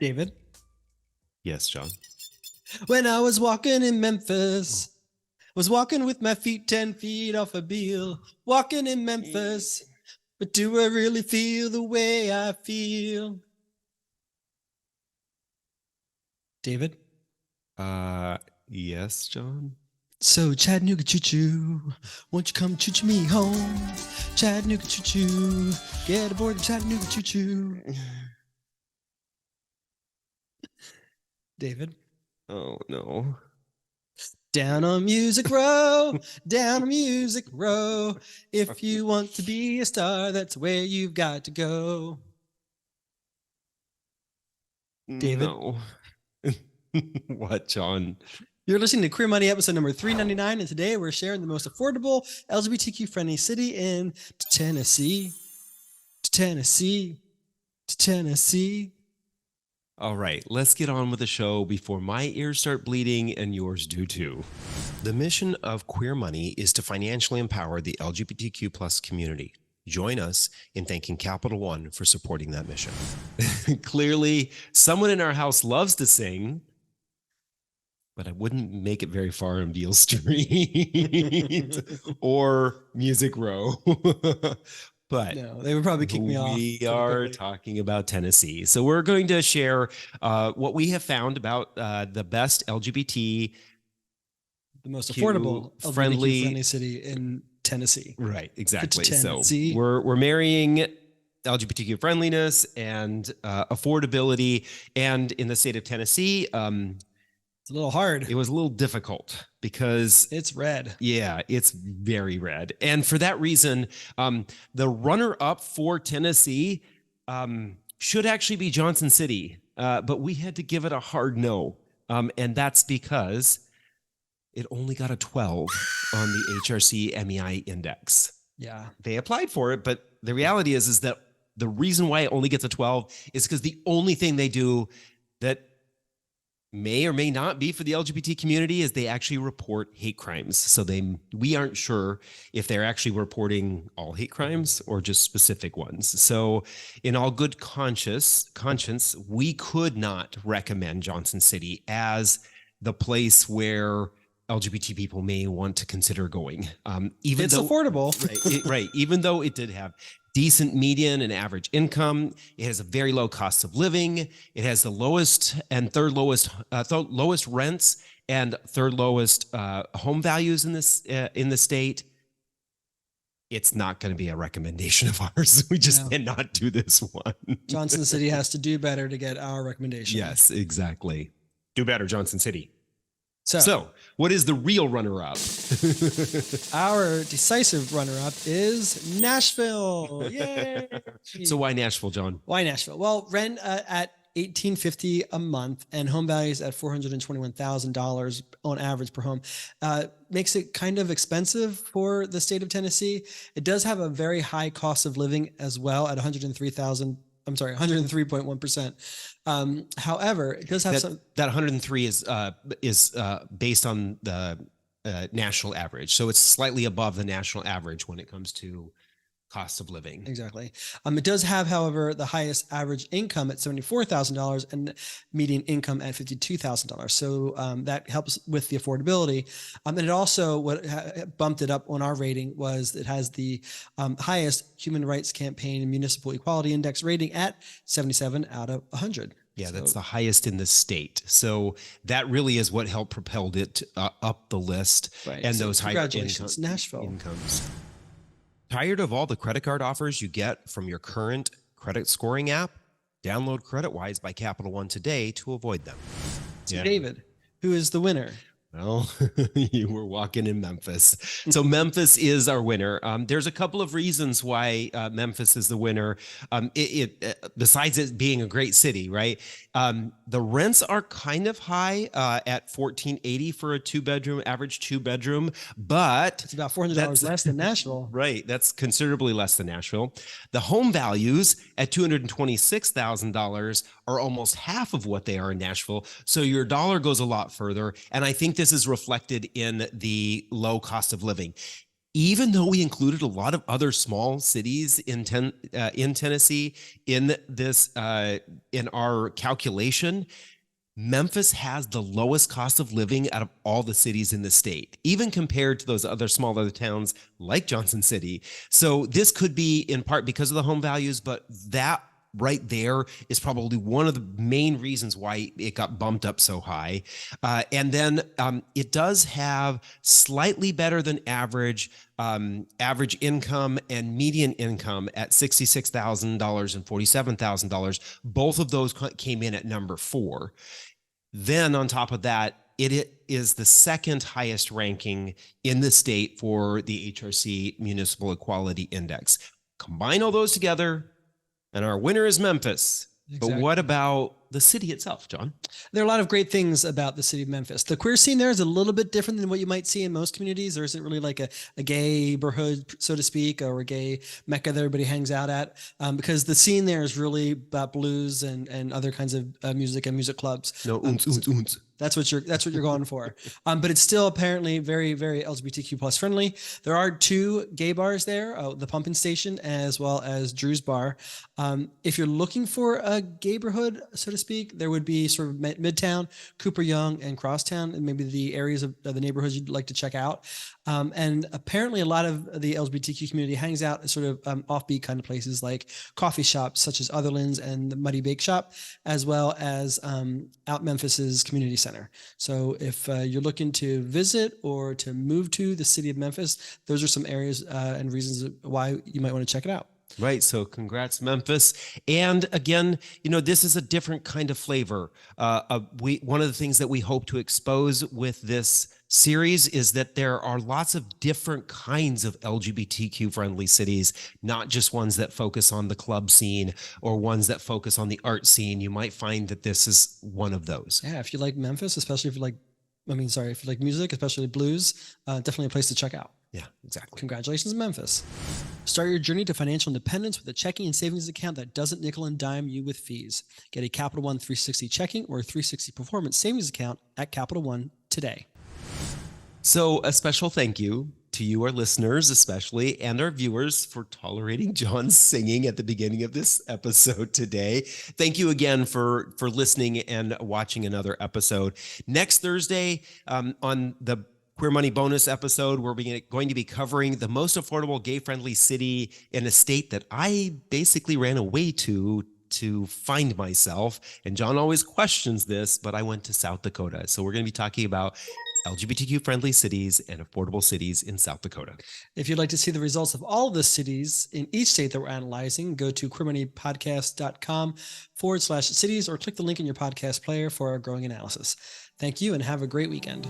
David. Yes, John. When I was walking in Memphis, was walking with my feet 10 feet off a Beale, walking in Memphis, but do I really feel the way I feel? David? Yes, John. So Chattanooga choo-choo, won't you come choo-choo me home? Chattanooga choo-choo, get aboard the Chattanooga choo-choo. David? Oh, no. Down on Music Row, down on Music Row. If you want to be a star, that's where you've got to go. David? No. What, John? You're listening to Queer Money episode number 399, and today we're sharing the most affordable LGBTQ-friendly city in Tennessee. Tennessee. Tennessee. All right, let's get on with the show before my ears start bleeding and yours do too. The mission of Queer Money is to financially empower the LGBTQ plus community. Join us in thanking Capital One for supporting that mission. Clearly, someone in our house loves to sing, but I wouldn't make it very far on Beale Street or Music Row. But no, they would probably kick me off. We are talking about Tennessee. So we're going to share what we have found about the best LGBT, the most affordable friendly city in Tennessee. Right, exactly. So we're marrying LGBTQ friendliness and affordability. And in the state of Tennessee, it's a little hard. It was a little difficult because it's red. Yeah, it's very red. And for that reason, the runner-up for Tennessee should actually be Johnson City. But we had to give it a hard no. And that's because it only got a 12 on the HRC MEI index. Yeah. They applied for it, but the reality is that the reason why it only gets a 12 is because the only thing they do that may or may not be for the LGBT community is they actually report hate crimes. So we aren't sure if they're actually reporting all hate crimes or just specific ones. So in all good conscience, we could not recommend Johnson City as the place where LGBT people may want to consider going. Even it's though, affordable. Right. Even though it did have decent median and average income, it has a very low cost of living. It has the lowest and third lowest rents and third lowest home values in the state. It's not going to be a recommendation of ours. We just cannot do this one. Johnson City has to do better to get our recommendation. Yes, exactly. Do better, Johnson City. So what is the real runner-up? Our decisive runner-up is Nashville. Yay! So why Nashville, John? Why Nashville? Well, rent at $1,850 a month and home values at $421,000 on average per home makes it kind of expensive for the state of Tennessee. It does have a very high cost of living as well at 103.1%. However, it does have that 103 is based on the national average. So it's slightly above the national average when it comes to cost of living. Exactly. It does have, however, the highest average income at $74,000 and median income at $52,000. So that helps with the affordability. And it also, what bumped it up on our rating was it has the highest Human Rights Campaign and Municipal Equality Index rating at 77 out of 100. Yeah, that's the highest in the state. So that really is what helped propelled it up the list. Right. And so those high Nashville incomes. Tired of all the credit card offers you get from your current credit scoring app? Download CreditWise by Capital One today to avoid them. So David, who is the winner? Well, you were walking in Memphis. So Memphis is our winner. There's a couple of reasons why Memphis is the winner. Besides it being a great city, right? The rents are kind of high at $1,480 for a average two bedroom, but it's about $400 less than Nashville. Right. That's considerably less than Nashville. The home values at $226,000 are almost half of what they are in Nashville. So your dollar goes a lot further. And I think this is reflected in the low cost of living. even though we included a lot of other small cities in Tennessee in this in our calculation, Memphis has the lowest cost of living out of all the cities in the state, even compared to those other smaller towns like Johnson City. So this could be in part because of the home values, but that right there is probably one of the main reasons why it got bumped up so high. And then it does have slightly better than average income and median income at $66,000 and $47,000. Both of those came in at number 4. Then on top of that, it is the second highest ranking in the state for the HRC Municipal Equality Index. Combine all those together, and our winner is Memphis. Exactly. But what about the city itself, John? There are a lot of great things about the city of Memphis. The queer scene there is a little bit different than what you might see in most communities. There isn't really like a gay neighborhood, so to speak, or a gay mecca that everybody hangs out at, because the scene there is really about blues and other kinds of music and music clubs. No, oons. That's what you're going for. But it's still apparently very, very LGBTQ plus friendly. There are 2 gay bars there, the Pumpkin Station as well as Drew's Bar. If you're looking for a gayborhood, so to speak, there would be sort of Midtown, Cooper Young, and Crosstown, and maybe the areas of the neighborhoods you'd like to check out. And apparently a lot of the LGBTQ community hangs out in sort of offbeat kind of places like coffee shops such as Otherlands and the Muddy Bake Shop, as well as out Memphis's community center. So if you're looking to visit or to move to the city of Memphis, those are some areas and reasons why you might want to check it out. Right. So congrats, Memphis. And again, this is a different kind of flavor. One of the things that we hope to expose with this series is that there are lots of different kinds of LGBTQ friendly cities, not just ones that focus on the club scene or ones that focus on the art scene. You might find that this is one of those. Yeah. If you like Memphis, especially if you like music, especially blues, definitely a place to check out. Yeah, exactly. Congratulations, Memphis. Start your journey to financial independence with a checking and savings account that doesn't nickel and dime you with fees. Get a Capital One 360 checking or 360 performance savings account at Capital One today. So a special thank you to you, our listeners, especially, and our viewers for tolerating John's singing at the beginning of this episode today. Thank you again for listening and watching another episode. Next Thursday, on the Queer Money bonus episode, we're going to be covering the most affordable gay-friendly city in a state that I basically ran away to find myself. And John always questions this, but I went to South Dakota. So we're going to be talking about LGBTQ-friendly cities and affordable cities in South Dakota. If you'd like to see the results of all the cities in each state that we're analyzing, go to queermoneypodcast.com/cities or click the link in your podcast player for our growing analysis. Thank you and have a great weekend.